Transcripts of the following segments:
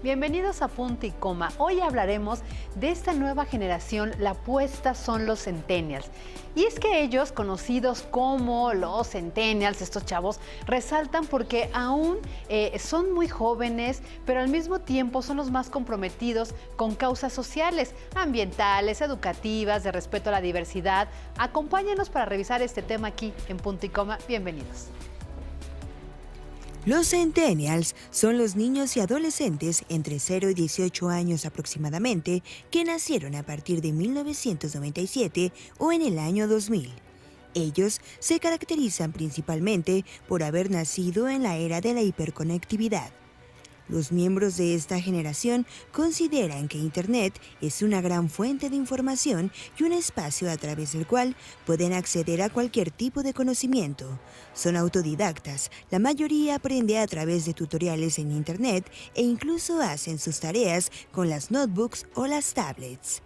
Bienvenidos a Punto y Coma. Hoy hablaremos de esta nueva generación, la apuesta son los centennials. Y es que ellos, conocidos como los centennials, estos chavos, resaltan porque aún son muy jóvenes, pero al mismo tiempo son los más comprometidos con causas sociales, ambientales, educativas, de respeto a la diversidad. Acompáñenos para revisar este tema aquí en Punto y Coma. Bienvenidos. Los centennials son los niños y adolescentes entre 0 y 18 años aproximadamente que nacieron a partir de 1997 o en el año 2000. Ellos se caracterizan principalmente por haber nacido en la era de la hiperconectividad. Los miembros de esta generación consideran que Internet es una gran fuente de información y un espacio a través del cual pueden acceder a cualquier tipo de conocimiento. Son autodidactas, la mayoría aprende a través de tutoriales en Internet e incluso hacen sus tareas con las notebooks o las tablets.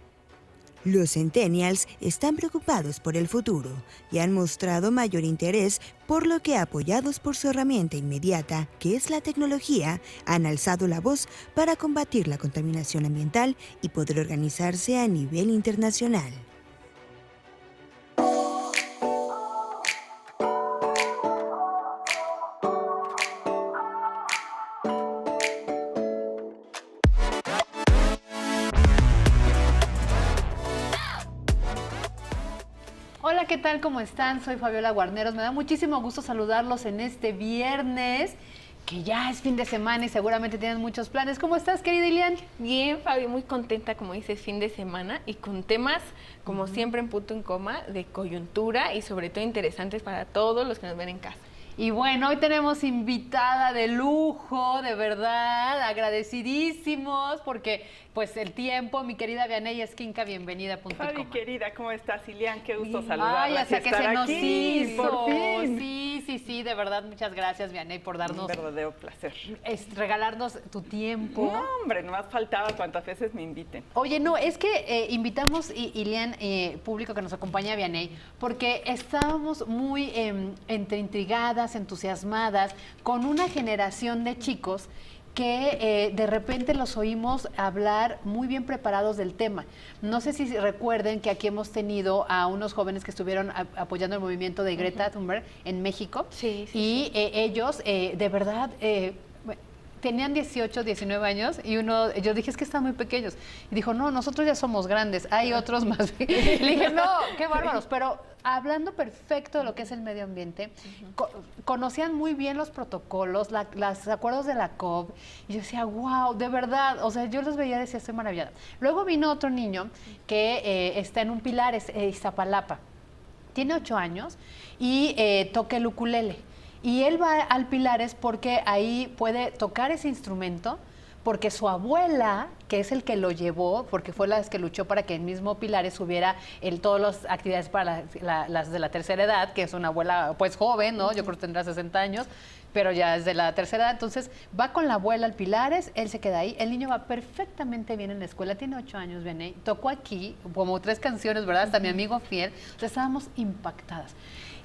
Los centennials están preocupados por el futuro y han mostrado mayor interés, por lo que, apoyados por su herramienta inmediata, que es la tecnología, han alzado la voz para combatir la contaminación ambiental y poder organizarse a nivel internacional. Hola, ¿qué tal? ¿Cómo están? Soy Fabiola Guarneros. Me da muchísimo gusto saludarlos en este viernes, que ya es fin de semana y seguramente tienen muchos planes. ¿Cómo estás, querida Ilian? Bien, Fabi, muy contenta, como dices, fin de semana y con temas, como siempre en Punto y Coma, de coyuntura y sobre todo interesantes para todos los que nos ven en casa. Y bueno, hoy tenemos invitada de lujo, de verdad, agradecidísimos, porque pues el tiempo, mi querida Vianey Esquinca, bienvenida a Punto y Fabi, Coma. querida, ¿cómo estás, Ilian? Qué gusto saludarla. Ay, hasta que se nos hizo. Por fin. Sí, de verdad, muchas gracias, Vianey, por darnos, Un verdadero placer. Regalarnos tu tiempo. No, hombre, nomás faltaba cuantas veces me inviten. Oye, no, es que invitamos, Ilian, público que nos acompaña, Vianey, porque estábamos muy entre intrigadas, entusiasmadas, con una generación de chicos que de repente los oímos hablar muy bien preparados del tema. No sé si recuerden que aquí hemos tenido a unos jóvenes que estuvieron apoyando el movimiento de Greta Thunberg en México. Sí. Y ellos, de verdad, tenían 18, 19 años y yo dije, es que están muy pequeños. Y dijo, no, nosotros ya somos grandes, hay otros más. Le dije, no, qué bárbaros, pero hablando perfecto de lo que es el medio ambiente, conocían muy bien los protocolos, los acuerdos de la COP, y yo decía, wow, de verdad, o sea, yo los veía y decía, estoy maravillada. Luego vino otro niño que está en un pilar, Iztapalapa, tiene 8 años y toca el ukulele. Y él va al Pilares porque ahí puede tocar ese instrumento, porque su abuela, que es el que lo llevó, porque fue la que luchó para que el mismo Pilares hubiera todas las actividades para las de la tercera edad, que es una abuela pues joven, ¿no? Yo creo que tendrá 60 años, pero ya es de la tercera edad. Entonces va con la abuela al Pilares, él se queda ahí, el niño va perfectamente bien en la escuela, tiene 8 años, viene, tocó aquí como 3 canciones, ¿verdad? Hasta mi amigo fiel, entonces estábamos impactadas.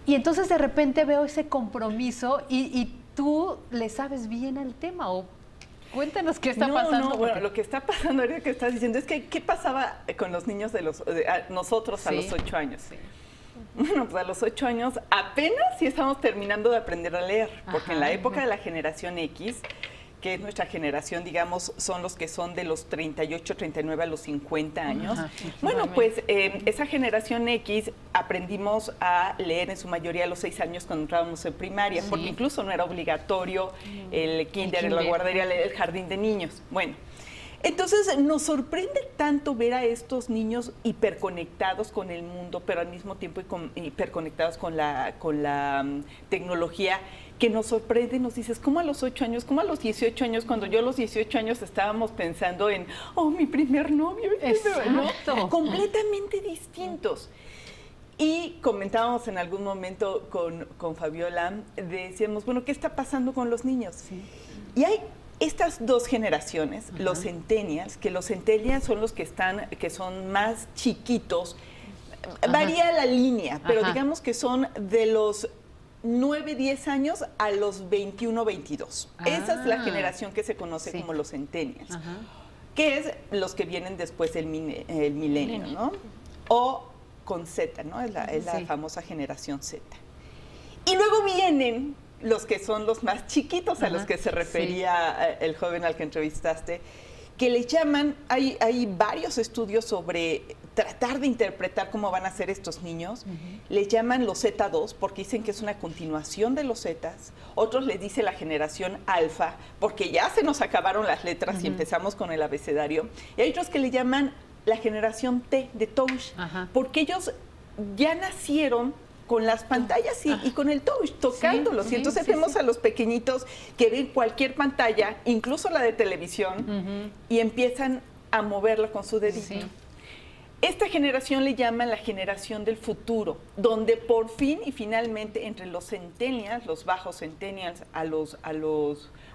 Y entonces de repente veo ese compromiso y tú le sabes bien al tema, o cuéntanos qué está pasando. No, bueno, lo que está pasando ahorita que estás diciendo es que ¿qué pasaba con los niños de nosotros a los 8 años? Sí. Bueno, pues a los 8 años apenas sí estamos terminando de aprender a leer, porque en la época de la generación X, que es nuestra generación, digamos, son los que son de los 38, 39 a los 50 años. Bueno, pues esa generación X aprendimos a leer en su mayoría a los 6 años cuando entrábamos en primaria, porque incluso no era obligatorio el kinder, la guardería, el jardín de niños. Bueno, entonces nos sorprende tanto ver a estos niños hiperconectados con el mundo, pero al mismo tiempo hiperconectados con la tecnología, que nos sorprende, nos dices, ¿cómo a los 8 años, cómo a los 18 años, cuando yo a los 18 años estábamos pensando en, mi primer novio? Exacto. Completamente distintos. Y comentábamos en algún momento con Fabiola, decíamos, bueno, ¿qué está pasando con los niños? Sí. Y hay estas dos generaciones, los centennials, que los centennials son los que son más chiquitos, varía la línea, pero digamos que son de los 9, 10 años a los 21, 22. Esa es la generación que se conoce como los centennials, que es los que vienen después del milenio, ¿no? O con Z, ¿no? Es la famosa generación Z. Y luego vienen los que son los más chiquitos, a los que se refería el joven al que entrevistaste, que le llaman, hay varios estudios sobre tratar de interpretar cómo van a ser estos niños, le llaman los Z2 porque dicen que es una continuación de los Zetas, otros les dice la generación alfa porque ya se nos acabaron las letras y empezamos con el abecedario, y hay otros que le llaman la generación T de touch, porque ellos ya nacieron con las pantallas y con el touch, tocándolos. Y entonces vemos a los pequeñitos que ven cualquier pantalla, incluso la de televisión, y empiezan a moverla con su dedito. Esta generación le llaman la generación del futuro, donde por fin y finalmente entre los centennials, los bajos centennials, a los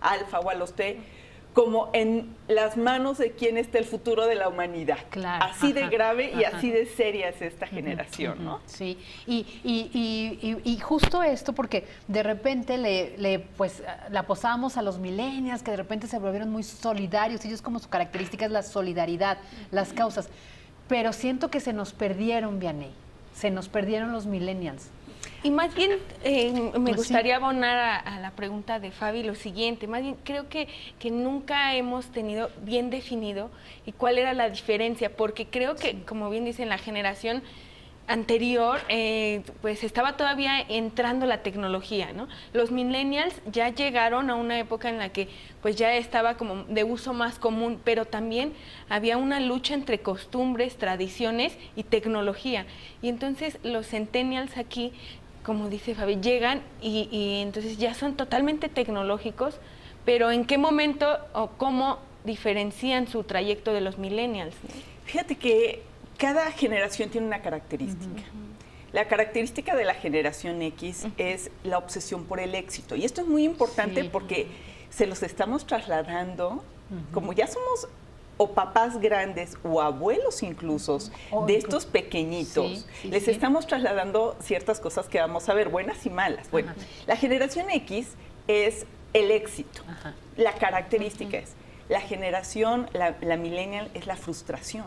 alfa o a los T, como en las manos de quién está el futuro de la humanidad. Claro. Así de grave y así de seria es esta generación, ¿no? Sí, y justo esto, porque de repente pues la posamos a los millennials, que de repente se volvieron muy solidarios, ellos como su característica es la solidaridad, las causas, pero siento que se nos perdieron, Vianney, se nos perdieron los millennials. Y más bien me gustaría abonar a la pregunta de Fabi lo siguiente, más bien creo que nunca hemos tenido bien definido y cuál era la diferencia, porque creo que, como bien dicen, la generación anterior, pues estaba todavía entrando la tecnología, ¿no? Los millennials ya llegaron a una época en la que pues ya estaba como de uso más común, pero también había una lucha entre costumbres, tradiciones y tecnología. Y entonces los centennials aquí, como dice Fabi, llegan y entonces ya son totalmente tecnológicos, pero ¿en qué momento o cómo diferencian su trayecto de los millennials? Fíjate que cada generación tiene una característica. La característica de la generación X es la obsesión por el éxito. Y esto es muy importante porque se los estamos trasladando, como ya somos o papás grandes o abuelos incluso de estos pequeñitos, les estamos trasladando ciertas cosas que vamos a ver, buenas y malas. Bueno, la generación X es el éxito. La característica es la generación, la millennial, es la frustración.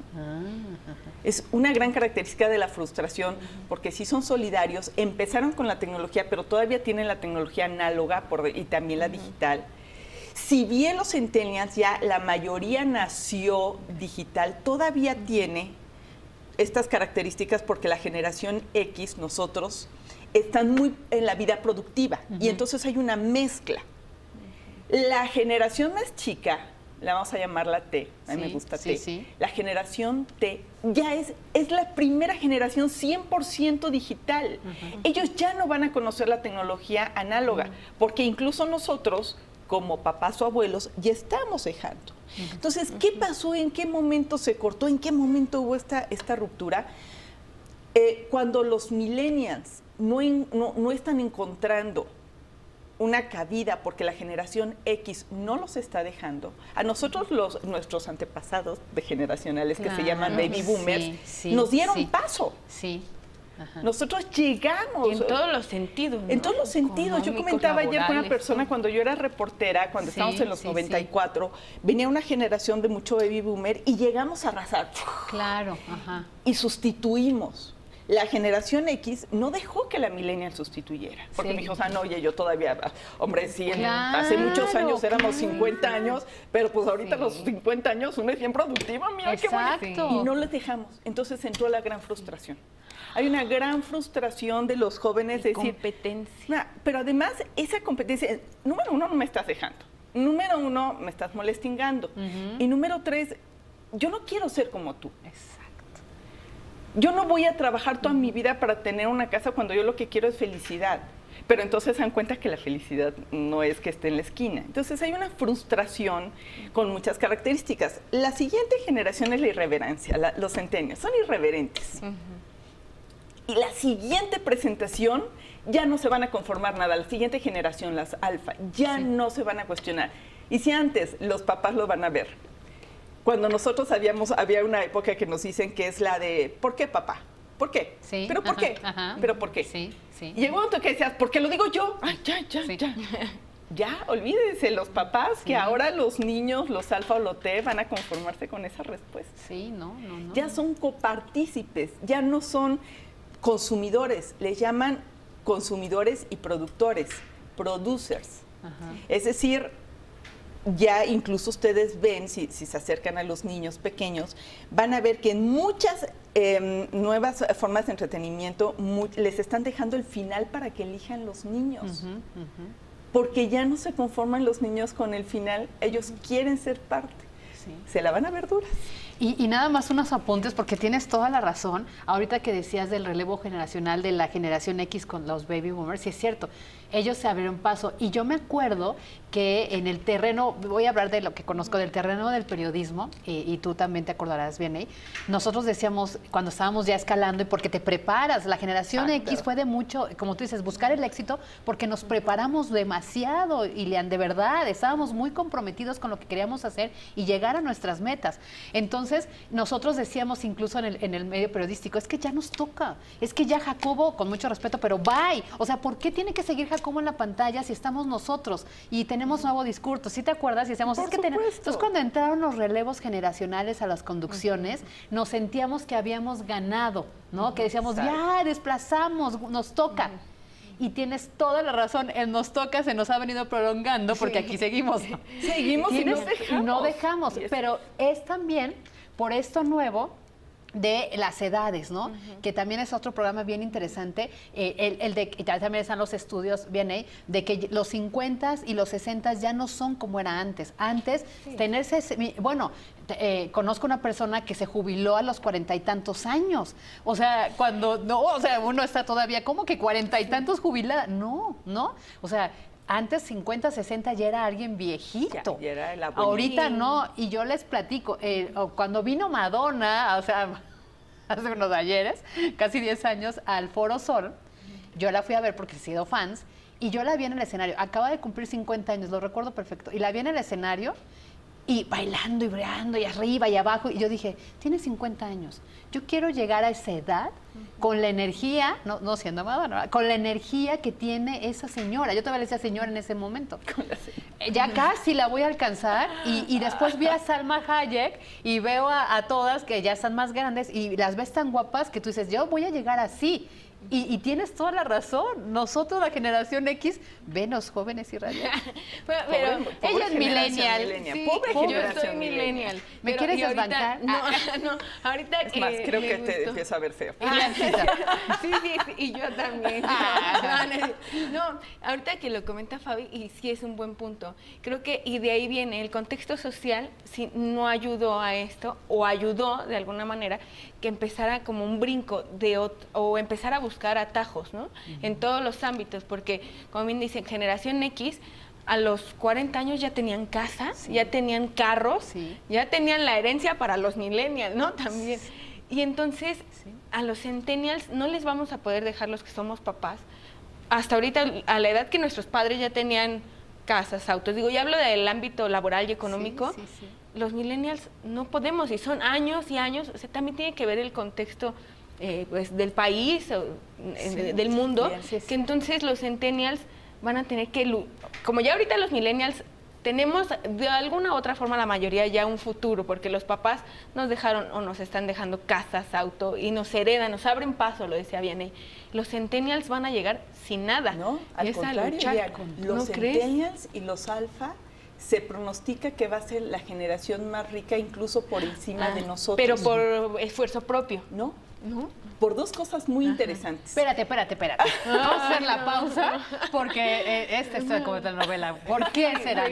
Es una gran característica de la frustración, porque sí son solidarios, empezaron con la tecnología, pero todavía tienen la tecnología análoga y también la digital. Si bien los centennials ya la mayoría nació digital, todavía tiene estas características porque la generación X, nosotros, están muy en la vida productiva y entonces hay una mezcla. La generación más chica, la vamos a llamar la T, a mí me gusta T. La generación T ya es la primera generación 100% digital. Ellos ya no van a conocer la tecnología análoga, porque incluso nosotros, como papás o abuelos, ya estamos dejando. Entonces, ¿qué pasó? ¿En qué momento se cortó? ¿En qué momento hubo esta ruptura? Cuando los millennials no están encontrando una cabida porque la generación X no los está dejando. A nosotros nuestros antepasados de generacionales, que se llaman baby boomers, nos dieron paso. Nosotros llegamos. Y en todos los sentidos, ¿no? En todos los sentidos. Yo comentaba ayer con una persona, cuando yo era reportera, cuando estábamos en los 94, venía una generación de mucho baby boomer y llegamos a arrasar. Claro, y sustituimos. La generación X no dejó que la millennial sustituyera, porque me dijo, no, oye, yo todavía, hombre, sí, hace muchos años éramos 50 años, pero pues ahorita los 50 años uno es bien productiva, mira qué bonito. Y no les dejamos. Entonces entró la gran frustración. Hay una gran frustración de los jóvenes de decir, competencia. Pero además, esa competencia, número uno, no me estás dejando. Número uno, me estás molestingando. Y número tres, yo no quiero ser como tú. Yo no voy a trabajar toda mi vida para tener una casa cuando yo lo que quiero es felicidad. Pero entonces se dan cuenta que la felicidad no es que esté en la esquina. Entonces hay una frustración con muchas características. La siguiente generación es la irreverencia, los centennials son irreverentes. Y la siguiente presentación ya no se van a conformar nada. La siguiente generación, las alfa, ya no se van a cuestionar. Y si antes los papás lo van a ver, cuando nosotros había una época que nos dicen que es la de, ¿por qué papá? ¿Por qué? Sí. ¿Pero por qué? Ajá. ¿Pero por qué? Sí, sí. Y llegó un momento que decías, ¿por qué lo digo yo? Ay, ya. Ya, olvídense, los papás, que ahora los niños, los alfa o los T, van a conformarse con esa respuesta. Sí, no. Ya son copartícipes, ya no son consumidores, les llaman consumidores y productores, producers. Ajá. Es decir, ya incluso ustedes ven, si se acercan a los niños pequeños, van a ver que en muchas nuevas formas de entretenimiento les están dejando el final para que elijan los niños. Porque ya no se conforman los niños con el final, ellos quieren ser parte. Sí. Se la van a ver duras. Y nada más unos apuntes, porque tienes toda la razón. Ahorita que decías del relevo generacional de la generación X con los baby boomers, sí es cierto, ellos se abrieron paso. Y yo me acuerdo que en el terreno, voy a hablar de lo que conozco, del terreno del periodismo, y tú también te acordarás bien ahí, nosotros decíamos, cuando estábamos ya escalando, y porque te preparas, la generación X fue de mucho, como tú dices, buscar el éxito, porque nos preparamos demasiado, y de verdad, estábamos muy comprometidos con lo que queríamos hacer y llegar a nuestras metas. Entonces, nosotros decíamos incluso en el medio periodístico, es que ya nos toca, es que ya Jacobo, con mucho respeto, pero bye, o sea, ¿por qué tiene que seguir Jacobo en la pantalla si estamos nosotros y tenemos nuevo discurso? ¿Sí te acuerdas? Y decíamos, Por supuesto. Entonces, cuando entraron los relevos generacionales a las conducciones, nos sentíamos que habíamos ganado, ¿no? Que decíamos, ya desplazamos, nos toca. Y tienes toda la razón, el nos toca se nos ha venido prolongando porque aquí seguimos. Seguimos y no dejamos. Pero es también por esto nuevo de las edades, ¿no? Que también es otro programa bien interesante, el de, y también están los estudios, bien ahí, de que los 50 y los 60 ya no son como era antes. Antes, conozco una persona que se jubiló a los 40 y tantos años. O sea, uno está todavía, ¿cómo que 40 y tantos jubilada? No. O sea, antes 50, 60 ya era alguien viejito. Ya era el abuelo. Ahorita no, y yo les platico, cuando vino Madonna, o sea, hace unos ayeres, casi 10 años, al Foro Sol, yo la fui a ver porque he sido fans, y yo la vi en el escenario, acaba de cumplir 50 años, lo recuerdo perfecto, y la vi en el escenario, y bailando y breando, y arriba y abajo, y yo dije, tiene 50 años, yo quiero llegar a esa edad con la energía, no siendo Madonna, con la energía que tiene esa señora. Yo todavía le decía señora en ese momento. Ya casi la voy a alcanzar, y después vi a Salma Hayek y veo a todas que ya están más grandes y las ves tan guapas que tú dices, yo voy a llegar así. Y tienes toda la razón. Nosotros, la generación X, venos jóvenes y radiantes. pero ella es millennial. Sí, Pobre yo soy millennial. ¿Me quieres desbancar? No, ahorita Es más, creo que te gustó. empiezo a ver feo. Sí, y yo también. No, ahorita que lo comenta Fabi, y sí es un buen punto. Creo que, y de ahí viene, el contexto social si no ayudó a esto, o ayudó de alguna manera, que empezara como un brinco o empezar a buscar atajos, ¿no? En todos los ámbitos, porque, como bien dicen, generación X, a los 40 años ya tenían casa, ya tenían carros, ya tenían la herencia para los millennials, ¿no? También. Y entonces, a los centennials no les vamos a poder dejar, los que somos papás, hasta ahorita, a la edad que nuestros padres ya tenían casas, autos, digo, ya hablo del ámbito laboral y económico, los millennials no podemos, y son años y años, o sea, también tiene que ver el contexto pues, del país, del mundo, que entonces los centennials van a tener que, como ya ahorita los millennials tenemos de alguna u otra forma la mayoría ya un futuro, porque los papás nos dejaron o nos están dejando casas, auto, y nos heredan, nos abren paso, lo decía Vianney. Los centennials van a llegar sin nada. No, al contrario, los centennials y los alfa se pronostica que va a ser la generación más rica, incluso por encima de nosotros. Pero por esfuerzo propio. ¿No? Por dos cosas muy interesantes. Espérate. Vamos a hacer la pausa porque esta es como telenovela. ¿Por qué será?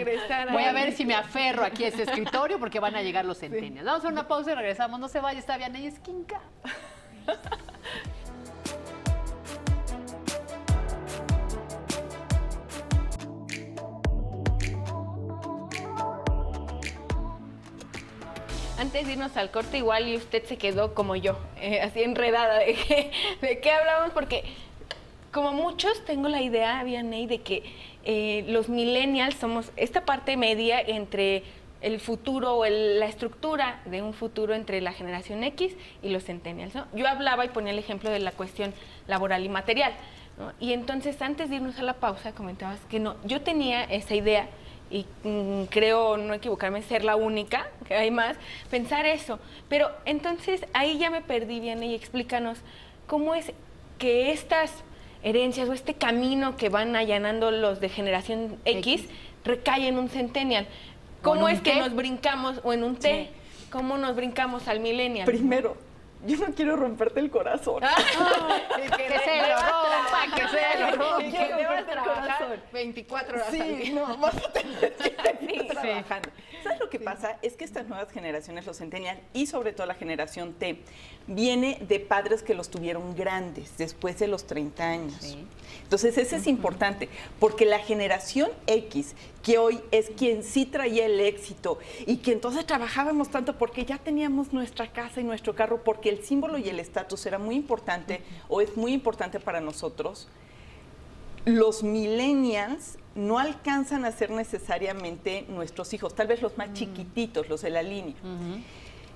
Voy a ver si me aferro aquí a ese escritorio porque van a llegar los centenios. Vamos a hacer una pausa y regresamos. No se vaya, está Vianney Esquinca. Antes de irnos al corte, igual y usted se quedó como yo, así enredada de qué hablamos, porque como muchos tengo la idea, Vianney, de que los millennials somos esta parte media entre el futuro o la estructura de un futuro entre la generación X y los centennials, ¿no? Yo hablaba y ponía el ejemplo de la cuestión laboral y material, ¿no? Y entonces, antes de irnos a la pausa, comentabas que no, yo tenía esa idea y creo no equivocarme, ser la única, que hay más, pensar eso. Pero entonces ahí ya me perdí bien y explícanos cómo es que estas herencias o este camino que van allanando los de generación X recae en un centennial. ¿Cómo es que nos brincamos, o en un T, cómo nos brincamos al millennial? Primero, yo no quiero romperte el corazón. Que se lo rompa, que se lo rompa. Y que debas trabajar 24 horas al Sí, día. no, vas a tener que seguir trabajando. ¿Sabes lo que pasa? Es que estas nuevas generaciones, los centennial y sobre todo la generación T, viene de padres que los tuvieron grandes, después de los 30 años. Sí. Entonces, eso es importante, porque la generación X, que hoy es quien sí traía el éxito y que entonces trabajábamos tanto porque ya teníamos nuestra casa y nuestro carro, porque el símbolo y el estatus era muy importante o es muy importante para nosotros. Los millennials no alcanzan a ser necesariamente nuestros hijos, tal vez los más chiquititos, los de la línea.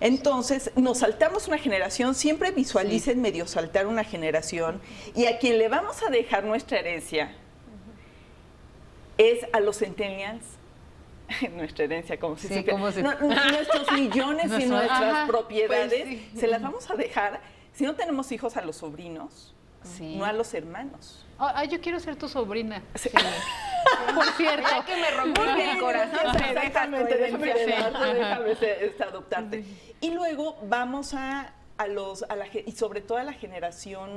Entonces, nos saltamos una generación, siempre visualicen medio saltar una generación, y a quien le vamos a dejar nuestra herencia es a los centennials. Nuestra herencia, como si nuestros millones y nuestras propiedades, pues se las vamos a dejar, si no tenemos hijos, a los sobrinos, no a los hermanos. Yo quiero ser tu sobrina. Sí. Por cierto. Ya que me rompiste el corazón. Exactamente, déjame adoptarte. Y luego vamos y sobre todo a la generación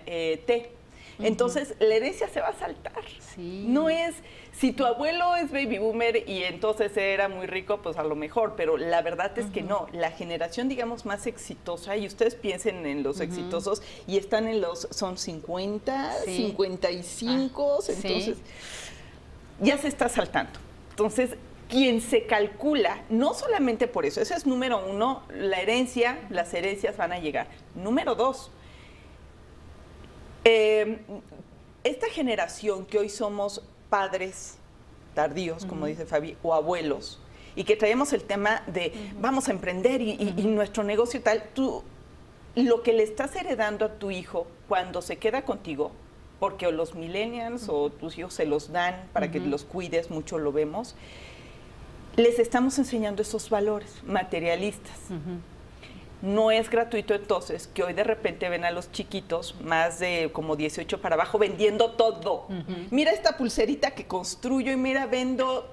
T. Entonces, la herencia se va a saltar. Sí. No es, si tu abuelo es baby boomer y entonces era muy rico, pues a lo mejor, pero la verdad es que no. La generación, digamos, más exitosa, y ustedes piensen en los exitosos, y están son 50, 55, entonces ya se está saltando. Entonces, quien se calcula, no solamente por eso, ese es número uno, la herencia, las herencias van a llegar. Número dos, esta generación que hoy somos padres tardíos, como dice Fabi, o abuelos, y que traemos el tema de vamos a emprender y nuestro negocio y tal, tú lo que le estás heredando a tu hijo cuando se queda contigo, porque o los millennials o tus hijos se los dan para que los cuides, mucho lo vemos, les estamos enseñando esos valores materialistas. No es gratuito entonces que hoy de repente ven a los chiquitos más de como 18 para abajo vendiendo todo. Mira esta pulserita que construyo y mira, vendo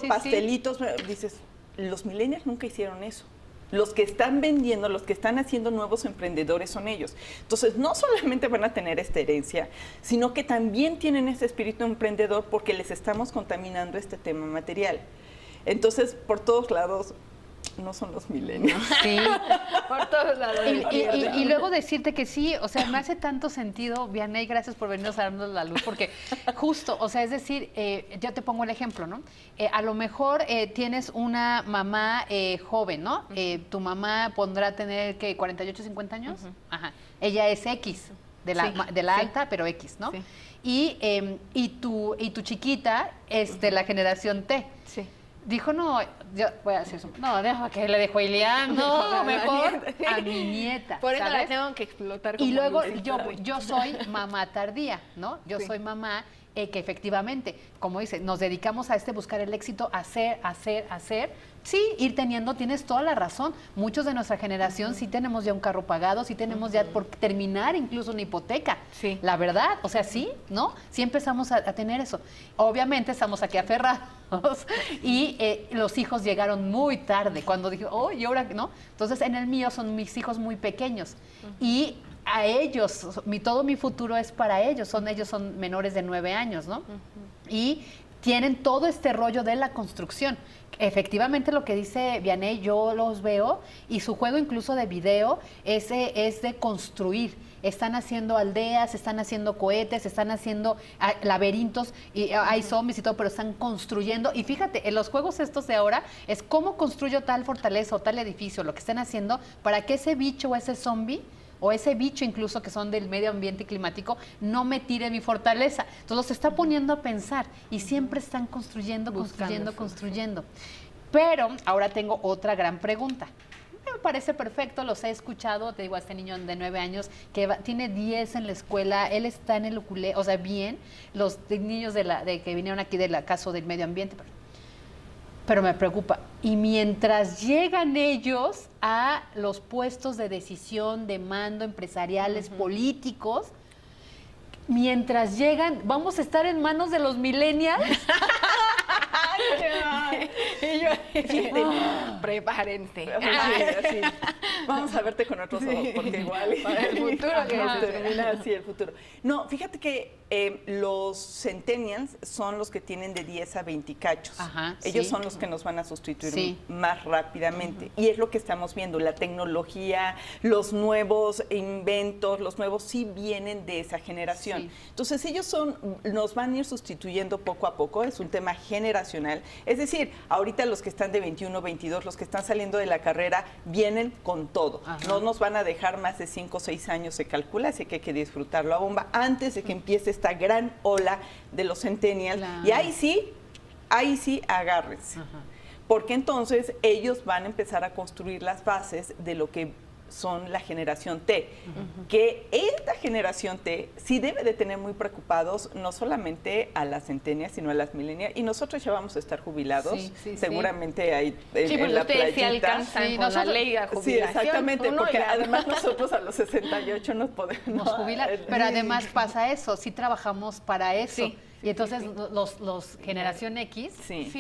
pastelitos. Dices, los millennials nunca hicieron eso. Los que están vendiendo, los que están haciendo nuevos emprendedores son ellos. Entonces, no solamente van a tener esta herencia, sino que también tienen ese espíritu emprendedor porque les estamos contaminando este tema material. Entonces, por todos lados, no son los millennials. Sí, por todos lados. Y luego decirte que sí, o sea, me hace tanto sentido, Vianey, gracias por venirnos a darnos la luz, porque justo, o sea, es decir, yo te pongo el ejemplo, ¿no? A lo mejor tienes una mamá joven, ¿no? Tu mamá pondrá tener, ¿qué? 48, 50 años. Ajá. Ella es X, de la alta, pero X, ¿no? Sí. Y tu chiquita es de la generación T. Sí. Dijo, no, yo voy a decir eso. No, deja que le dejo a Ilian. No, mejor a mi nieta. Por eso la tengo que explotar. Y luego yo soy mamá tardía, ¿no? Yo soy mamá que efectivamente, como dice, nos dedicamos a buscar el éxito, hacer. Sí, ir teniendo, tienes toda la razón. Muchos de nuestra generación sí tenemos ya un carro pagado, sí tenemos ya por terminar incluso una hipoteca. Sí. La verdad, o sea, sí, ¿no? Sí empezamos a tener eso. Obviamente estamos aquí aferrados y los hijos llegaron muy tarde, cuando dije, ¿y ahora no? Entonces, en el mío son mis hijos muy pequeños y a ellos, todo mi futuro es para ellos son menores de 9 años, ¿no? Y tienen todo este rollo de la construcción. Efectivamente, lo que dice Vianey, yo los veo, y su juego incluso de video es de construir. Están haciendo aldeas, están haciendo cohetes, están haciendo laberintos, y hay zombies y todo, pero están construyendo. Y fíjate, en los juegos estos de ahora es cómo construyo tal fortaleza o tal edificio, lo que están haciendo para que ese bicho o ese zombie o ese bicho incluso que son del medio ambiente climático, no me tire mi fortaleza. Entonces los está poniendo a pensar y siempre están construyendo. Pero ahora tengo otra gran pregunta. Me parece perfecto, los he escuchado, te digo, a este niño de 9 años que tiene 10 en la escuela, él está en el ukulele, o sea, bien, los niños que vinieron aquí del caso del medio ambiente, pero me preocupa. Y mientras llegan ellos a los puestos de decisión, de mando, empresariales, políticos, mientras llegan, ¿vamos a estar en manos de los millennials? Y yo, fíjate, prepárense. Sí. Vamos a verte con otros ojos, porque igual para el futuro que se termina así el futuro. No, fíjate que los centennials son los que tienen de 10 a 20 cachos. Ellos son los que nos van a sustituir más rápidamente. Y es lo que estamos viendo, la tecnología, los nuevos inventos, los nuevos sí vienen de esa generación. Entonces ellos nos van a ir sustituyendo poco a poco, es un tema generacional. Es decir, ahorita los que están de 21, 22, los que están saliendo de la carrera, vienen con todo. No nos van a dejar más de 5 o 6 años, se calcula, así que hay que disfrutarlo a bomba antes de que empiece esta gran ola de los centennials. Y ahí sí, agárrense. Porque entonces ellos van a empezar a construir las bases de lo que son la generación T, que esta generación T sí debe de tener muy preocupados no solamente a las centenias, sino a las millennials, y nosotros ya vamos a estar jubilados, seguramente ahí en la ustedes playita. sí alcanzan con la ley de jubilación. Sí, exactamente, porque además nosotros a los 68 nos podemos jubilar, pero además pasa eso, sí trabajamos para eso. Y entonces los generación X,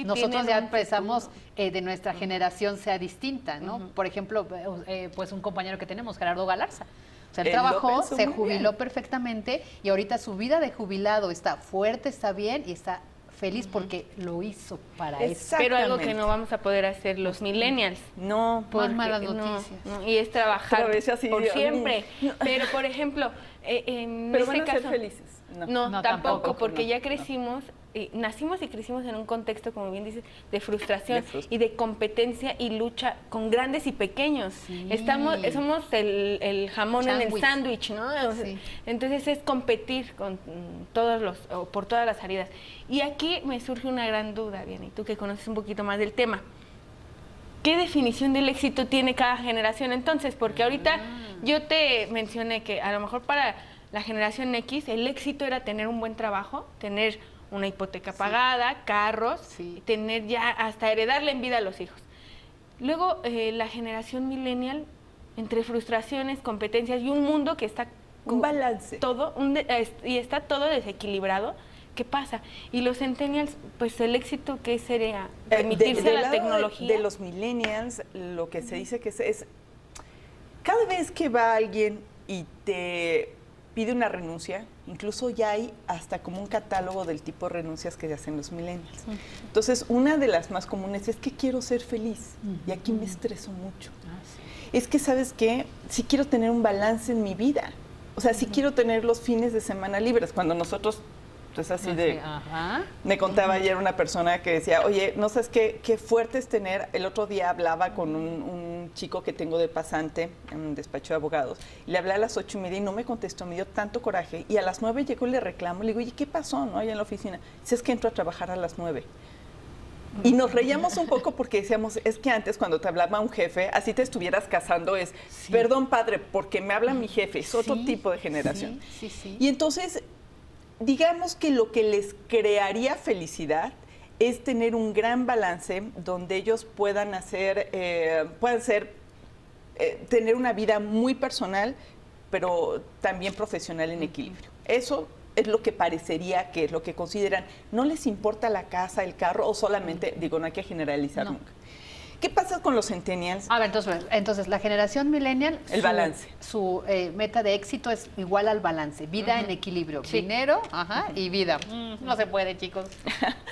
nosotros ya empezamos de nuestra generación sea distinta, ¿no? Por ejemplo, pues un compañero que tenemos, Gerardo Galarza. O sea, él trabajó, se jubiló perfectamente y ahorita su vida de jubilado está fuerte, está bien y está feliz porque lo hizo para eso. Pero algo que no vamos a poder hacer los millennials. No, por malas noticias. Y es trabajar por siempre. No. Pero, por ejemplo, en pero ese van a caso, ser felices. No, tampoco, porque ya crecimos, nacimos y crecimos en un contexto, como bien dices, de frustración y de competencia y lucha con grandes y pequeños. Somos el jamón en el sándwich, ¿no? Entonces es competir con por todas las áreas. Y aquí me surge una gran duda, Diana, y tú que conoces un poquito más del tema. ¿Qué definición del éxito tiene cada generación entonces? Porque ahorita yo te mencioné que a lo mejor para la generación X, el éxito era tener un buen trabajo, tener una hipoteca pagada, carros, tener ya hasta heredarle en vida a los hijos. Luego, la generación millennial, entre frustraciones, competencias y un mundo que está... Un balance. Y está todo desequilibrado. ¿Qué pasa? Y los centennials, pues el éxito, ¿qué sería? Permitirse la tecnología. De los millennials, lo que se dice que es cada vez que va alguien y te pide una renuncia, incluso ya hay hasta como un catálogo del tipo de renuncias que hacen los millennials. Entonces, una de las más comunes es que quiero ser feliz y aquí me estreso mucho. Es que, ¿sabes qué? Sí quiero tener un balance en mi vida. O sea, sí quiero tener los fines de semana libres. Cuando nosotros, pues así de... Me contaba ayer una persona que decía, oye, ¿no sabes qué fuerte es tener? El otro día hablaba con un chico que tengo de pasante en un despacho de abogados. Le hablé a las 8:30 y no me contestó, me dio tanto coraje. Y a las 9 llegó y le reclamo, le digo, oye, ¿qué pasó, no? Allá en la oficina. Dice, es que entro a trabajar a las 9. Y nos reíamos un poco porque decíamos, es que antes cuando te hablaba un jefe, así te estuvieras casando, perdón padre, porque me habla mi jefe, es otro tipo de generación. Y entonces, digamos que lo que les crearía felicidad es tener un gran balance donde ellos puedan tener una vida muy personal, pero también profesional en equilibrio. Eso es lo que parecería que es lo que consideran. ¿No les importa la casa, el carro o solamente, digo, no hay que generalizar nunca? ¿Qué pasa con los centennials? A ver, entonces la generación millennial, el balance. Su meta de éxito es igual al balance, vida en equilibrio, dinero y vida. No se puede, chicos.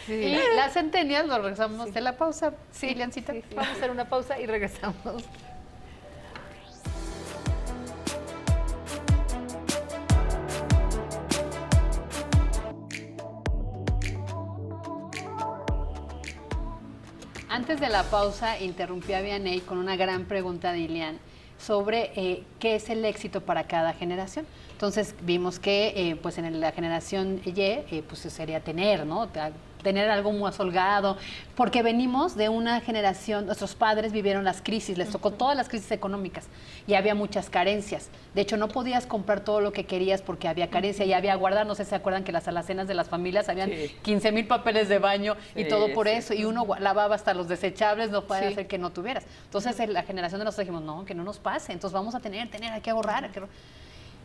Y las centennials, lo regresamos de la pausa. Sí, Liancita, vamos a hacer una pausa y regresamos. Antes de la pausa, interrumpí a Vianey con una gran pregunta de Ilian sobre qué es el éxito para cada generación. Entonces, vimos que pues en la generación Y, pues sería tener, ¿no? tener algo más holgado, porque venimos de una generación, nuestros padres vivieron las crisis, les tocó todas las crisis económicas y había muchas carencias. De hecho, no podías comprar todo lo que querías porque había carencia y había guardar. No sé si se acuerdan que las alacenas de las familias habían 15,000 papeles de baño y todo por eso, y uno lavaba hasta los desechables, no puede hacer que no tuvieras. Entonces, la generación de nosotros dijimos, no, que no nos pase, entonces vamos a tener, hay que ahorrar,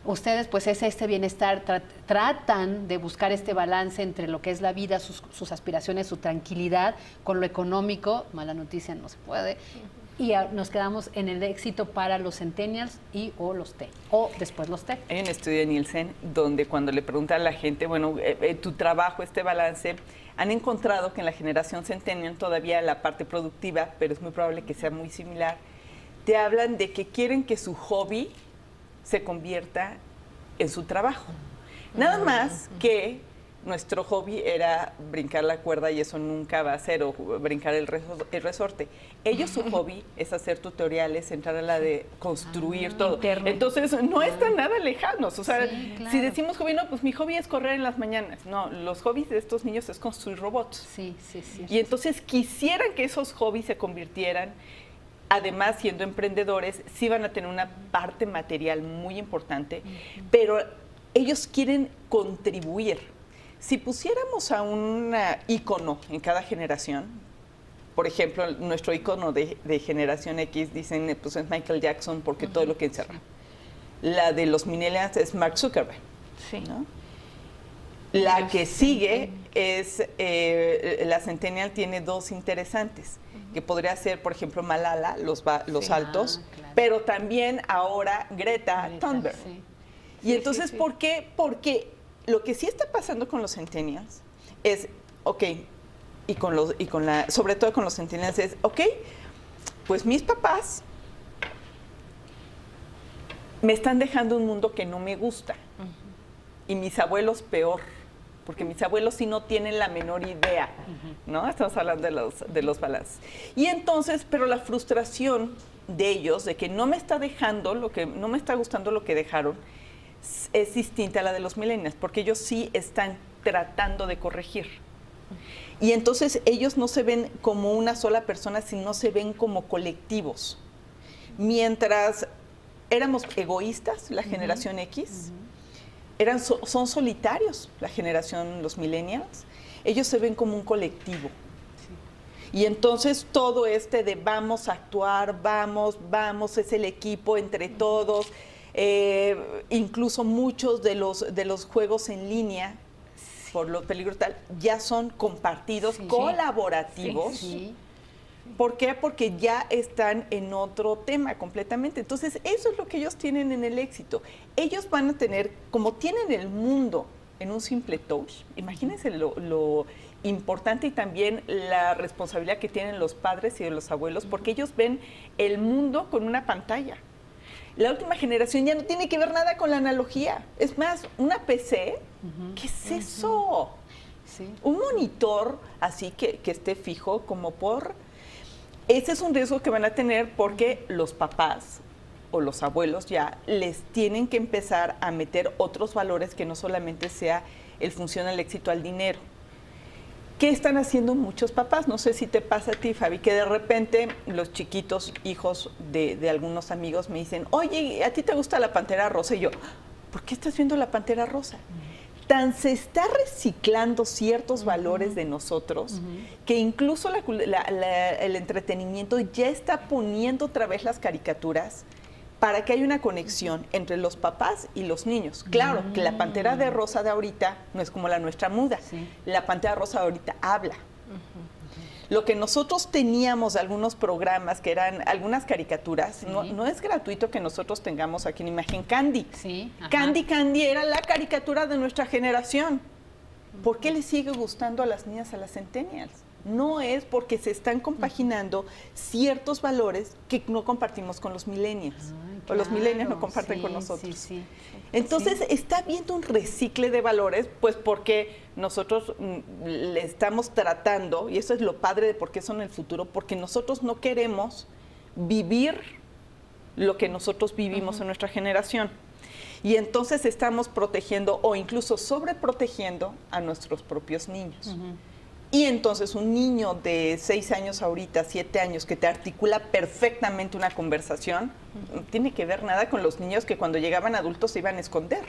Ustedes, pues, es este bienestar, tratan de buscar este balance entre lo que es la vida, sus aspiraciones, su tranquilidad, con lo económico. Mala noticia, no se puede. Y nos quedamos en el éxito para los centennials o los T, o después los T. Hay un estudio de Nielsen donde cuando le preguntan a la gente, bueno, tu trabajo, este balance, han encontrado que en la generación centennial todavía la parte productiva, pero es muy probable que sea muy similar, te hablan de que quieren que su hobby se convierta en su trabajo. Nada más que nuestro hobby era brincar la cuerda y eso nunca va a ser, o brincar el resorte. Ellos su hobby es hacer tutoriales, entrar a la de construir todo. Internet. Entonces no están nada lejanos. O sea, si decimos hobby, no, pues mi hobby es correr en las mañanas. No, los hobbies de estos niños es construir robots. Sí. Y entonces quisieran que esos hobbies se convirtieran. Además, siendo emprendedores, sí van a tener una parte material muy importante, pero ellos quieren contribuir. Si pusiéramos a un ícono en cada generación, por ejemplo, nuestro ícono de generación X, dicen, pues es Michael Jackson porque todo lo que encerra. La de los millennials es Mark Zuckerberg. ¿No? La que sigue es, la Centennial tiene dos interesantes, que podría ser, por ejemplo, Malala, los saltos, claro. Pero también ahora Greta Thunberg. Y entonces, ¿por qué? Porque lo que sí está pasando con los Centennials es, sobre todo con los Centennials es, pues mis papás me están dejando un mundo que no me gusta. Y mis abuelos peor. Porque mis abuelos sí no tienen la menor idea, ¿no? Estamos hablando de los balances. Y entonces, pero la frustración de ellos, de que no me está gustando lo que dejaron, es distinta a la de los millennials, porque ellos sí están tratando de corregir. Y entonces ellos no se ven como una sola persona, sino se ven como colectivos. Mientras éramos egoístas, la generación X, son solitarios, la generación, los millennials, ellos se ven como un colectivo. Y entonces todo de vamos a actuar, vamos, es el equipo entre todos, incluso muchos de los juegos en línea, por los peligros tal, ya son compartidos, colaborativos. ¿Por qué? Porque ya están en otro tema completamente. Entonces, eso es lo que ellos tienen en el éxito. Ellos van a tener, como tienen el mundo en un simple touch, imagínense lo importante y también la responsabilidad que tienen los padres y los abuelos, porque ellos ven el mundo con una pantalla. La última generación ya no tiene que ver nada con la analogía. Es más, una PC, ¿qué es eso? Un monitor así que esté fijo como por... Ese es un riesgo que van a tener porque los papás o los abuelos ya les tienen que empezar a meter otros valores que no solamente sea el función al éxito al dinero. ¿Qué están haciendo muchos papás? No sé si te pasa a ti, Fabi, que de repente los chiquitos hijos de algunos amigos me dicen, oye, ¿a ti te gusta la Pantera Rosa? Y yo, ¿por qué estás viendo la Pantera Rosa? Tan se está reciclando ciertos valores de nosotros que incluso el entretenimiento ya está poniendo otra vez las caricaturas para que haya una conexión entre los papás y los niños. Claro, que la Pantera de Rosa de ahorita no es como la nuestra muda. La Pantera Rosa de ahorita habla. Lo que nosotros teníamos de algunos programas, que eran algunas caricaturas, no es gratuito que nosotros tengamos aquí en imagen Candy. Candy era la caricatura de nuestra generación. ¿Por qué le sigue gustando a las niñas, a las centennials? No es porque se están compaginando ciertos valores que no compartimos con los millennials. O los millennials no comparten con nosotros. Entonces, está habiendo un recicle de valores, pues porque nosotros le estamos tratando, y eso es lo padre de por qué son el futuro, porque nosotros no queremos vivir lo que nosotros vivimos en nuestra generación. Y entonces estamos protegiendo o incluso sobreprotegiendo a nuestros propios niños. Y entonces un niño de 6 años ahorita, 7 años, que te articula perfectamente una conversación, no tiene que ver nada con los niños que cuando llegaban adultos se iban a esconder.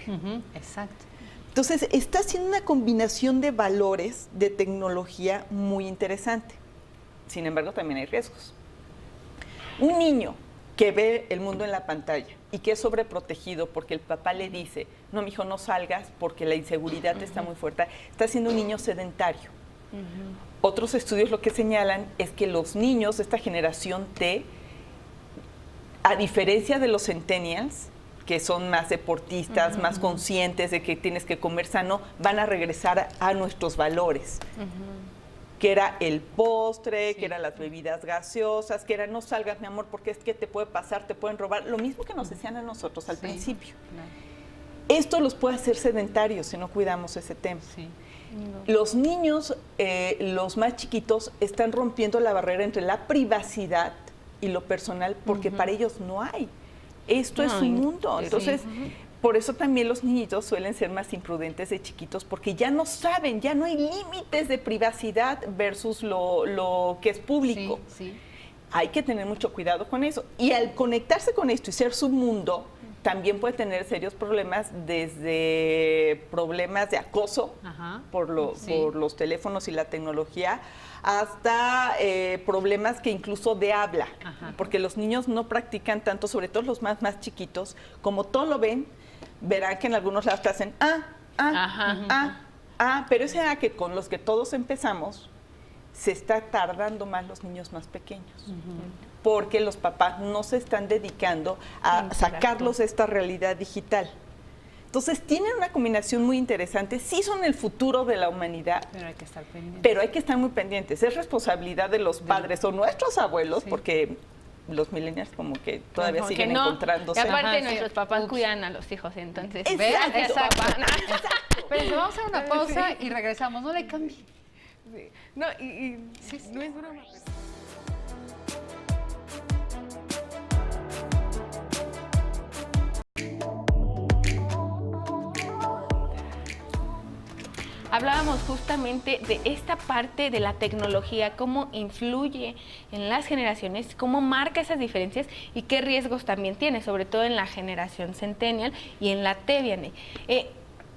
Exacto. Entonces, está haciendo una combinación de valores, de tecnología muy interesante. Sin embargo, también hay riesgos. Un niño que ve el mundo en la pantalla y que es sobreprotegido porque el papá le dice, no, mijo, no salgas porque la inseguridad está muy fuerte, está siendo un niño sedentario. Otros estudios lo que señalan es que los niños de esta generación T, a diferencia de los centennials, que son más deportistas, más conscientes de que tienes que comer sano, van a regresar a nuestros valores. Que era el postre, que eran las bebidas gaseosas, que era no salgas, mi amor, porque es que te puede pasar, te pueden robar. Lo mismo que nos decían a nosotros al principio. Claro. Esto los puede hacer sedentarios si no cuidamos ese tema. Los niños, los más chiquitos, están rompiendo la barrera entre la privacidad y lo personal porque para ellos no hay. Esto es su mundo. Entonces, por eso también los niñitos suelen ser más imprudentes de chiquitos porque ya no saben, ya no hay límites de privacidad versus lo que es público. Hay que tener mucho cuidado con eso. Y al conectarse con esto y ser su mundo, también puede tener serios problemas, desde problemas de acoso por los teléfonos y la tecnología, hasta problemas que incluso de habla, porque los niños no practican tanto, sobre todo los más chiquitos, como todo lo ven, verán que en algunos lados te hacen pero ese que con los que todos empezamos, se está tardando más los niños más pequeños. Porque los papás no se están dedicando a sacarlos de esta realidad digital. Entonces, tienen una combinación muy interesante. Sí son el futuro de la humanidad. Pero hay que estar pendientes. Pero hay que estar muy pendientes. Es responsabilidad de los padres o nuestros abuelos, porque los millennials como que todavía siguen encontrándose. Y aparte nuestros papás cuidan a los hijos, entonces. Exacto. Pero vamos a hacer una pausa y regresamos. No le cambie. No, no es broma. Hablábamos justamente de esta parte de la tecnología, cómo influye en las generaciones, cómo marca esas diferencias y qué riesgos también tiene, sobre todo en la generación centennial y en la T, Vianney.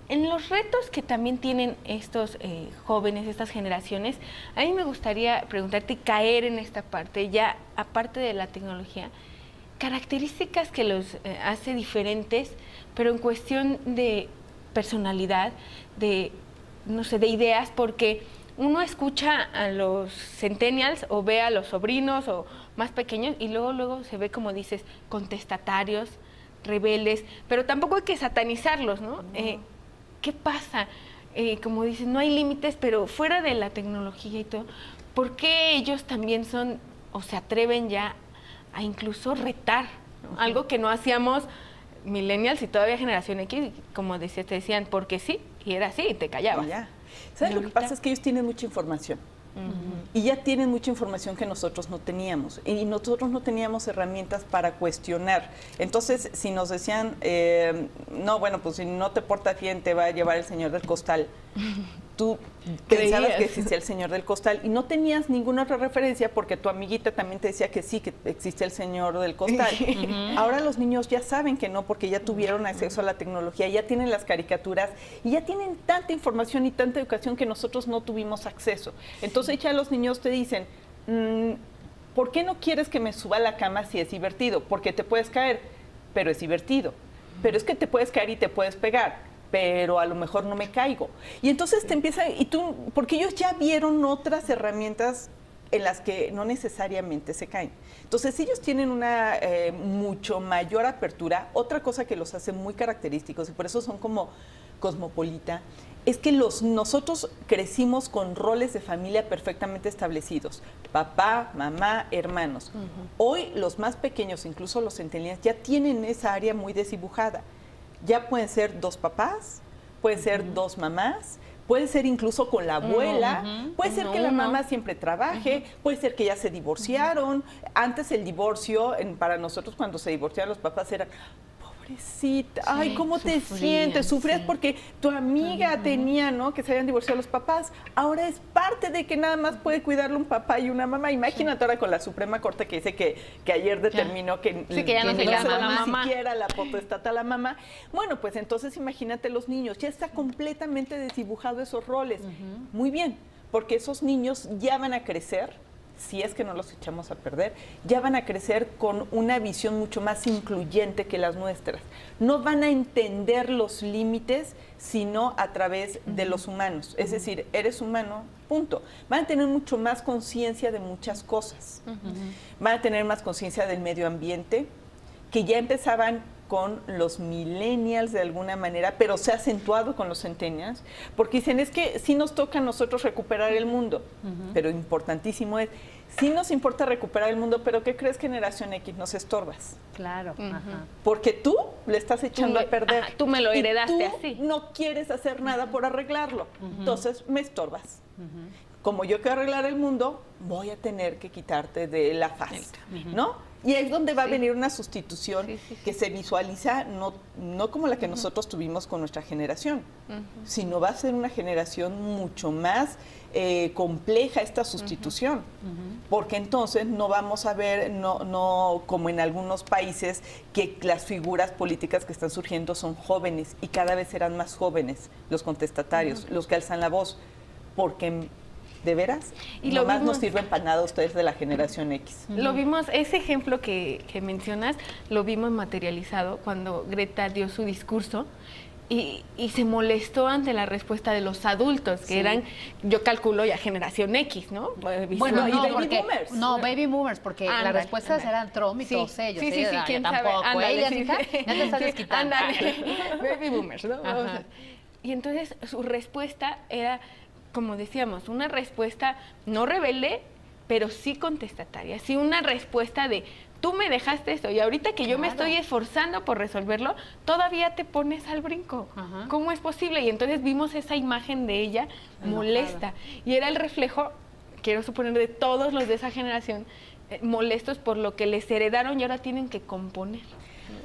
En los retos que también tienen estos jóvenes, estas generaciones, a mí me gustaría preguntarte y caer en esta parte, ya aparte de la tecnología, características que los hace diferentes, pero en cuestión de personalidad, de ideas, porque uno escucha a los centennials o ve a los sobrinos o más pequeños y luego se ve, como dices, contestatarios, rebeldes, pero tampoco hay que satanizarlos, ¿no? ¿Qué pasa? Como dices, no hay límites, pero fuera de la tecnología y todo, ¿por qué ellos también son o se atreven ya a incluso retar, ¿no? Algo que no hacíamos millennials y todavía generación X, como te decían, porque sí, y era así, y te callabas. ¿Sabes lo que pasa? Es que ellos tienen mucha información. Y ya tienen mucha información que nosotros no teníamos. Y nosotros no teníamos herramientas para cuestionar. Entonces, si nos decían, no, bueno, pues si no te portas bien, te va a llevar el señor del costal. Tú pensabas que existía el señor del costal y no tenías ninguna otra referencia porque tu amiguita también te decía que sí, que existe el señor del costal. Ahora los niños ya saben que no, porque ya tuvieron acceso a la tecnología, ya tienen las caricaturas y ya tienen tanta información y tanta educación que nosotros no tuvimos acceso. Entonces ya los niños te dicen, ¿por qué no quieres que me suba a la cama si es divertido? Porque te puedes caer, pero es divertido. Pero es que te puedes caer y te puedes pegar, pero a lo mejor no me caigo. Y entonces te empieza, porque ellos ya vieron otras herramientas en las que no necesariamente se caen. Entonces ellos tienen una mucho mayor apertura. Otra cosa que los hace muy característicos, y por eso son como cosmopolita, es que nosotros crecimos con roles de familia perfectamente establecidos. Papá, mamá, hermanos. Hoy los más pequeños, incluso los centennials, ya tienen esa área muy desdibujada. Ya pueden ser 2 papás, pueden ser 2 mamás, puede ser incluso con la abuela, puede ser que la mamá siempre trabaje, puede ser que ya se divorciaron. Antes el divorcio, para nosotros cuando se divorciaron los papás eran, pobrecita, ay, Sí, ¿cómo te sufrían, sientes? Sufrías sí. porque tu amiga tenía, ¿no? Que se habían divorciado los papás. Ahora es parte de que nada más puede cuidarle un papá y una mamá. Imagínate ahora con la Suprema Corte que dice que ayer determinó que, Sí, que ya no se le llama da la ni mamá. siquiera la potestad a la mamá. Bueno, pues entonces imagínate los niños. Ya está completamente desdibujado esos roles. Muy bien, porque esos niños ya van a crecer, si es que no los echamos a perder, ya van a crecer con una visión mucho más incluyente que las nuestras. No van a entender los límites sino a través de los humanos. Es decir, eres humano, punto. Van a tener mucho más conciencia de muchas cosas. Van a tener más conciencia del medio ambiente, que ya empezaban con los millennials de alguna manera, pero se ha acentuado con los centennials, porque dicen, es que sí nos toca a nosotros recuperar el mundo, pero importantísimo es, sí nos importa recuperar el mundo, pero ¿qué crees, generación X? Nos estorbas. Claro. Porque tú le estás echando a perder. Ajá, tú me lo heredaste y tú así. no quieres hacer nada por arreglarlo, entonces me estorbas. Como yo quiero arreglar el mundo, voy a tener que quitarte de la faz, ¿no? Y es donde va a venir una sustitución que se visualiza no como la que nosotros tuvimos con nuestra generación, sino va a ser una generación mucho más compleja esta sustitución, porque entonces no vamos a ver, no como en algunos países, que las figuras políticas que están surgiendo son jóvenes y cada vez serán más jóvenes los contestatarios, los que alzan la voz, porque ¿de veras? Y lo más nos sirven para nada ustedes de la generación X. Lo vimos, ese ejemplo que mencionas, lo vimos materializado cuando Greta dio su discurso y se molestó ante la respuesta de los adultos, que eran, yo calculo, ya generación X, ¿no? Bueno, y no, baby porque, boomers. no, baby boomers, porque las Ándale, respuestas ándale. eran Trump y Sí, todos ellos. sí, ¿eh? quién sabe. Tampoco, Ándale, ellas, sí, hija, sí. ya te estás desquitando. Ándale, baby boomers, ¿no? Ajá. Y entonces su respuesta era, como decíamos, una respuesta no rebelde, pero sí contestataria, sí una respuesta de, tú me dejaste esto y ahorita que yo me estoy esforzando por resolverlo, todavía te pones al brinco. Ajá. ¿Cómo es posible? Y entonces vimos esa imagen de ella molesta y era el reflejo, quiero suponer, de todos los de esa generación molestos por lo que les heredaron y ahora tienen que componer.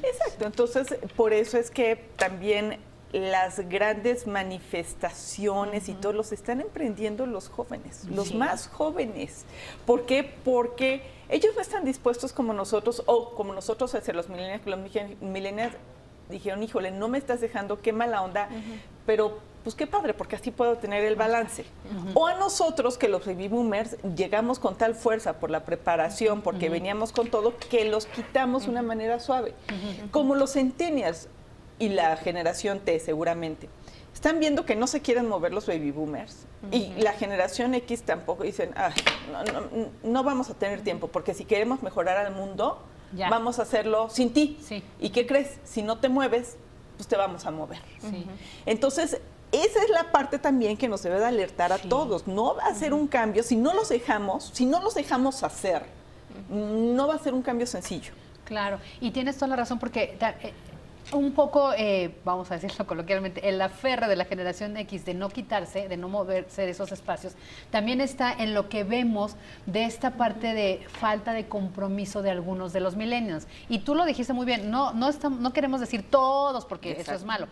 Exacto, entonces por eso es que también las grandes manifestaciones y todos los están emprendiendo los jóvenes, los más jóvenes. ¿Por qué? Porque ellos no están dispuestos como nosotros, o como nosotros hacia los millennials, que los millennials dijeron, híjole, no me estás dejando, qué mala onda, pero pues qué padre, porque así puedo tener el balance. O a nosotros, que los baby boomers, llegamos con tal fuerza por la preparación, porque veníamos con todo, que los quitamos de una manera suave. Como los centennials y la generación T seguramente, están viendo que no se quieren mover los baby boomers, y la generación X tampoco, dicen, no vamos a tener tiempo, porque si queremos mejorar al mundo, vamos a hacerlo sin ti. Sí. ¿Y qué crees? Si no te mueves, pues te vamos a mover. Sí. Entonces, esa es la parte también que nos debe de alertar a todos. No va a ser un cambio, si no los dejamos hacer, no va a ser un cambio sencillo. Claro, y tienes toda la razón porque un poco, vamos a decirlo coloquialmente, el aferre de la generación X de no quitarse, de no moverse de esos espacios, también está en lo que vemos de esta parte de falta de compromiso de algunos de los millennials. Y tú lo dijiste muy bien, no queremos decir todos porque eso es malo.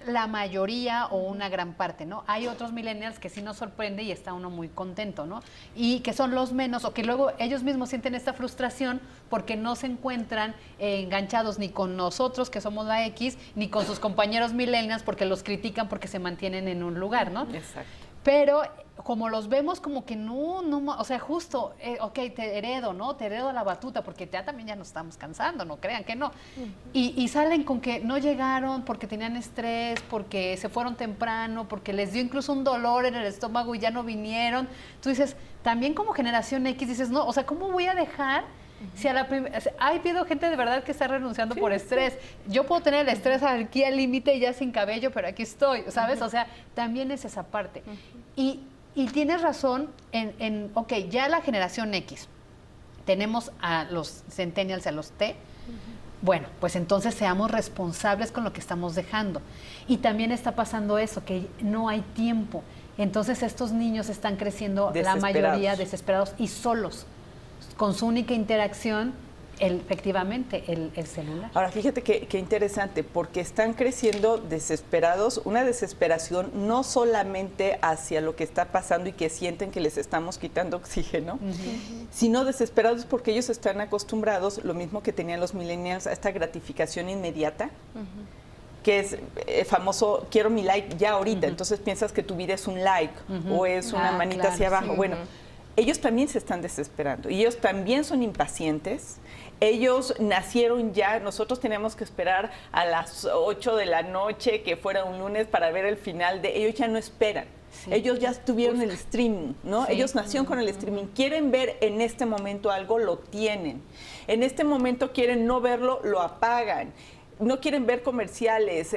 La mayoría o una gran parte, ¿no? Hay otros millennials que sí nos sorprende y está uno muy contento, ¿no? Y que son los menos, o que luego ellos mismos sienten esta frustración porque no se encuentran enganchados ni con nosotros, que somos la X, ni con sus compañeros millennials porque los critican porque se mantienen en un lugar, ¿no? Exacto. Pero como los vemos como que no, o sea, justo, ok, te heredo, ¿no? Te heredo la batuta porque también ya nos estamos cansando, no crean que no. Y salen con que no llegaron porque tenían estrés, porque se fueron temprano, porque les dio incluso un dolor en el estómago y ya no vinieron. Tú dices, también como generación X dices, no, o sea, ¿cómo voy a dejar? Si a la ha habido gente de verdad que está renunciando por estrés. Yo puedo tener el estrés aquí al límite y ya sin cabello, pero aquí estoy, ¿sabes? O sea, también es esa parte. Y tienes razón ok, ya la generación X, tenemos a los centennials, a los T, bueno, pues entonces seamos responsables con lo que estamos dejando. Y también está pasando eso, que no hay tiempo. Entonces estos niños están creciendo, la mayoría desesperados y solos, con su única interacción efectivamente el celular. Ahora, fíjate qué interesante, porque están creciendo desesperados, una desesperación no solamente hacia lo que está pasando y que sienten que les estamos quitando oxígeno, sino desesperados porque ellos están acostumbrados, lo mismo que tenían los millennials, a esta gratificación inmediata, que es el famoso quiero mi like ya ahorita, entonces piensas que tu vida es un like o es una manita hacia abajo. Bueno, ellos también se están desesperando y ellos también son impacientes. Ellos nacieron ya, nosotros teníamos que esperar a las 8 de la noche, que fuera un lunes, para ver el final de... Ellos ya no esperan. Sí. Ellos ya tuvieron el streaming, ¿no? Sí. Ellos nacieron con el streaming. Quieren ver en este momento algo, lo tienen. En este momento quieren no verlo, lo apagan. No quieren ver comerciales,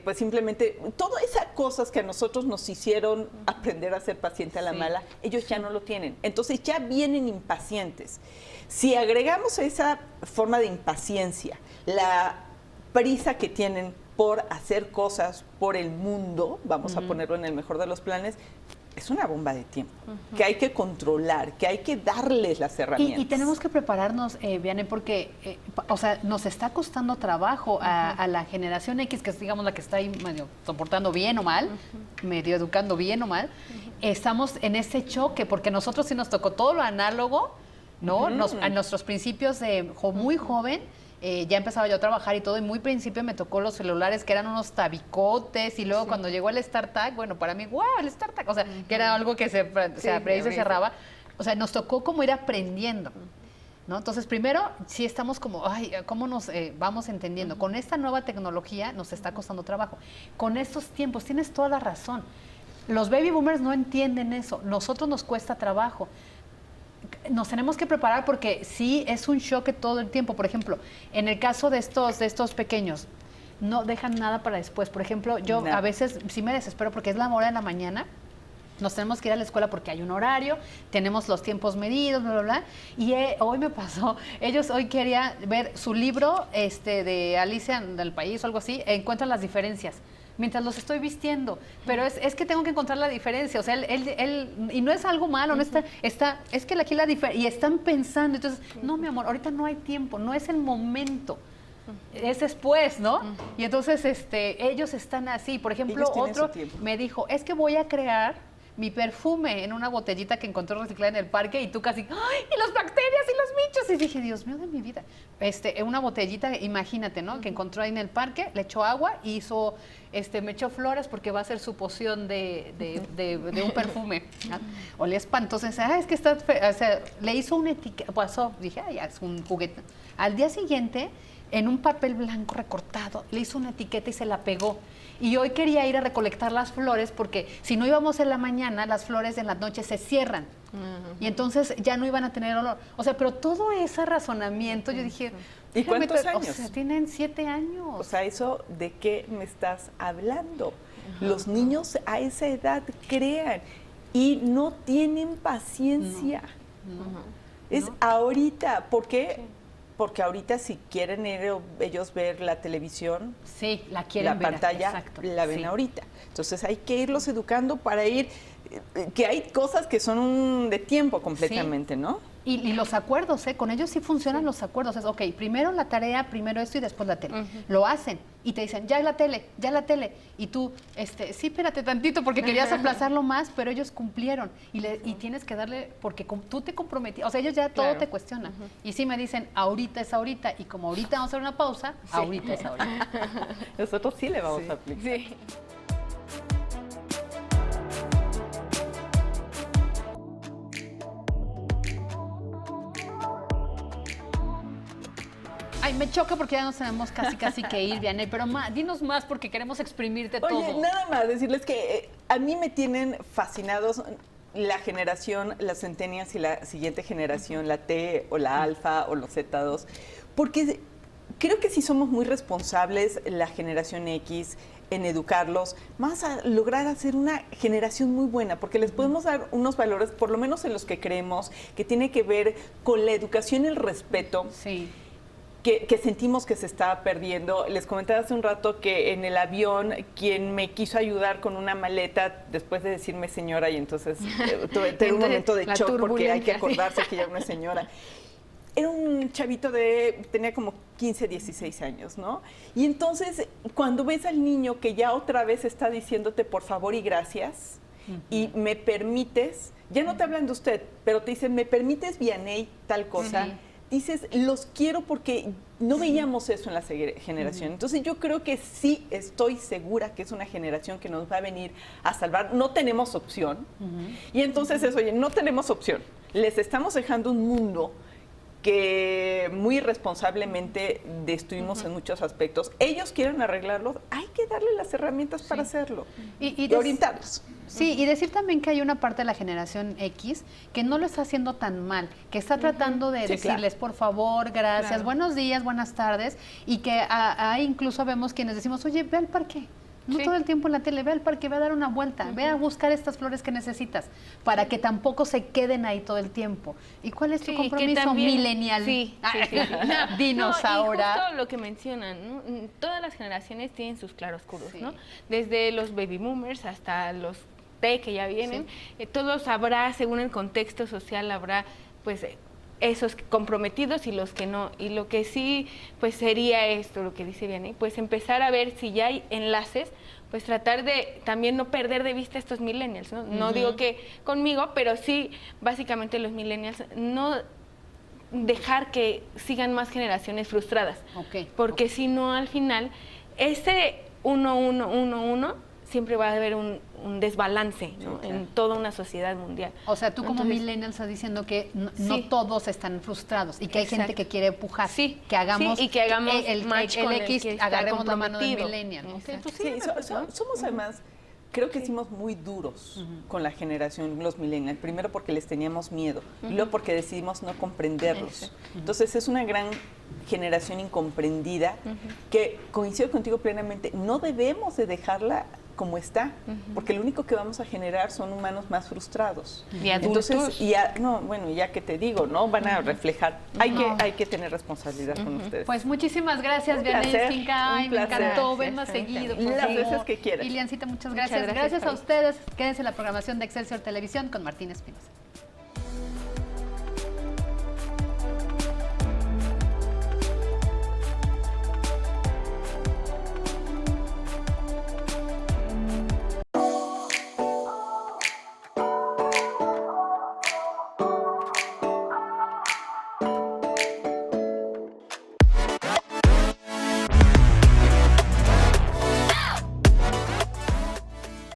pues simplemente todas esas cosas que a nosotros nos hicieron aprender a ser paciente a la mala, ellos ya no lo tienen. Entonces ya vienen impacientes. Si agregamos a esa forma de impaciencia la prisa que tienen por hacer cosas por el mundo, vamos a ponerlo en el mejor de los planes, es una bomba de tiempo, que hay que controlar, que hay que darles las herramientas. Y tenemos que prepararnos, Vianney, porque o sea, nos está costando trabajo a la generación X, que es, digamos, la que está ahí medio soportando bien o mal, medio educando bien o mal. Estamos en ese choque, porque nosotros sí nos tocó todo lo análogo, ¿no? A nuestros principios de muy joven, ya empezaba yo a trabajar y todo, y muy principio me tocó los celulares que eran unos tabicotes, y luego cuando llegó el StarTag, bueno, para mí, ¡wow! El StarTag, o sea, que era algo que se abría y se cerraba. O sea, nos tocó como ir aprendiendo, ¿no? Entonces, primero, sí estamos como, ay, ¿cómo nos vamos entendiendo? Con esta nueva tecnología nos está costando trabajo. Con estos tiempos, tienes toda la razón. Los baby boomers no entienden eso. Nosotros nos cuesta trabajo. Nos tenemos que preparar porque sí es un choque todo el tiempo. Por ejemplo, en el caso de estos pequeños, no dejan nada para después. Por ejemplo, yo a veces sí me desespero porque es la hora de la mañana. Nos tenemos que ir a la escuela porque hay un horario, tenemos los tiempos medidos, bla, bla, bla. Y hoy me pasó, ellos hoy querían ver su libro de Alicia en el País o algo así, encuentran las diferencias mientras los estoy vistiendo, pero es que tengo que encontrar la diferencia, o sea, él y no es algo malo, no es que aquí la diferencia, y están pensando, entonces, no, mi amor, ahorita no hay tiempo, no es el momento, es después, ¿no? Y entonces, ellos están así, por ejemplo, otro me dijo, es que voy a crear mi perfume en una botellita que encontró reciclada en el parque, y tú casi, ¡ay! Y las bacterias y los bichos. Y dije, Dios mío de mi vida. Una botellita, imagínate, ¿no? Que encontró ahí en el parque, le echó agua y hizo, me echó flores porque va a ser su poción de un perfume. Olía espantoso. Es que está, o sea, le hizo una etiqueta, pasó, dije, ay, es un juguete. Al día siguiente, en un papel blanco recortado, le hizo una etiqueta y se la pegó. Y hoy quería ir a recolectar las flores porque si no íbamos en la mañana, las flores en la noche se cierran. Y entonces ya no iban a tener olor. O sea, pero todo ese razonamiento, yo dije... ¿Y cuántos años? O sea, tienen 7 años. O sea, ¿eso de qué me estás hablando? Los niños a esa edad crean y no tienen paciencia. Es ahorita. ¿Por qué? Porque ahorita si quieren ellos ver la televisión, la quieren ver, pantalla, exacto, la ven ahorita. Entonces hay que irlos educando para ir, que hay cosas que son de tiempo completamente, ¿no? Y los acuerdos, con ellos sí funcionan los acuerdos. Es, ok, primero la tarea, primero esto y después la tele. Lo hacen y te dicen, ya la tele. Y tú, sí, espérate tantito porque querías aplazarlo más, pero ellos cumplieron. Y tienes que darle, porque tú te comprometías. O sea, ellos ya todo te cuestionan. Y sí me dicen, ahorita es ahorita. Y como ahorita vamos a hacer una pausa, ahorita es ahorita. Nosotros sí le vamos a aplicar. Sí. Ay, me choca porque ya nos tenemos casi que ir, Vianney, pero dinos más porque queremos exprimirte todo. Oye, nada más decirles que a mí me tienen fascinados la generación, las centenias y la siguiente generación, la T o la Alfa o los Z2, porque creo que sí somos muy responsables, la generación X, en educarlos, más a lograr hacer una generación muy buena, porque les podemos dar unos valores, por lo menos en los que creemos, que tiene que ver con la educación y el respeto. Sí. Que sentimos que se estaba perdiendo. Les comentaba hace un rato que en el avión quien me quiso ayudar con una maleta después de decirme señora, y entonces tuve un momento de shock porque hay que acordarse que ella no es señora. era un chavito tenía como 15, 16 años, ¿no? Y entonces, cuando ves al niño que ya otra vez está diciéndote por favor y gracias, y me permites, ya no te hablan de usted, pero te dicen, me permites, Vianey, tal cosa, dices, los quiero porque no veíamos eso en la generación. Entonces yo creo que sí estoy segura que es una generación que nos va a venir a salvar. No tenemos opción. Y entonces es, oye, no tenemos opción. Les estamos dejando un mundo que muy irresponsablemente destruimos en muchos aspectos. Ellos quieren arreglarlo, hay que darle las herramientas para hacerlo y orientarlos. Sí, y decir también que hay una parte de la generación X que no lo está haciendo tan mal, que está tratando de decirles, por favor, gracias, buenos días, buenas tardes, y que ahí incluso vemos quienes decimos, oye, ve al parque. No todo el tiempo en la tele, ve al parque, ve a dar una vuelta, ve a buscar estas flores que necesitas, para que tampoco se queden ahí todo el tiempo. ¿Y cuál es tu compromiso también, millennial? Dinosaura. Y justo lo que mencionan, ¿no? Todas las generaciones tienen sus claroscuros, ¿no? Desde los baby boomers hasta los T que ya vienen, todos habrá, según el contexto social, habrá pues esos comprometidos y los que no. Y lo que sí, pues sería esto, lo que dice Vianey, pues empezar a ver si ya hay enlaces, pues tratar de también no perder de vista a estos millennials, ¿no? No digo que conmigo, pero sí, básicamente los millennials, no dejar que sigan más generaciones frustradas. Porque si no, al final, ese 1-1-1-1 siempre va a haber un desbalance, ¿no? En toda una sociedad mundial. O sea, tú como millennial estás diciendo que no todos están frustrados y que hay gente que quiere empujar, que hagamos, y que hagamos el X, agarremos la mano del millennial. Somos además, creo que hicimos muy duros con la generación, los millennials, primero porque les teníamos miedo y luego porque decidimos no comprenderlos. Entonces es una gran generación incomprendida que, coincido contigo plenamente, no debemos de dejarla como está, porque lo único que vamos a generar son humanos más frustrados. Y adultos. Entonces, ya que te digo, ¿no? Van a reflejar. Hay que tener responsabilidad con ustedes. Pues muchísimas gracias, Vianey Esquinca. Ay, me encantó, ven más seguido. Las veces que quieras. Iliancita, muchas gracias. Gracias a ustedes. Quédense en la programación de Excelsior Televisión con Martín Espinosa.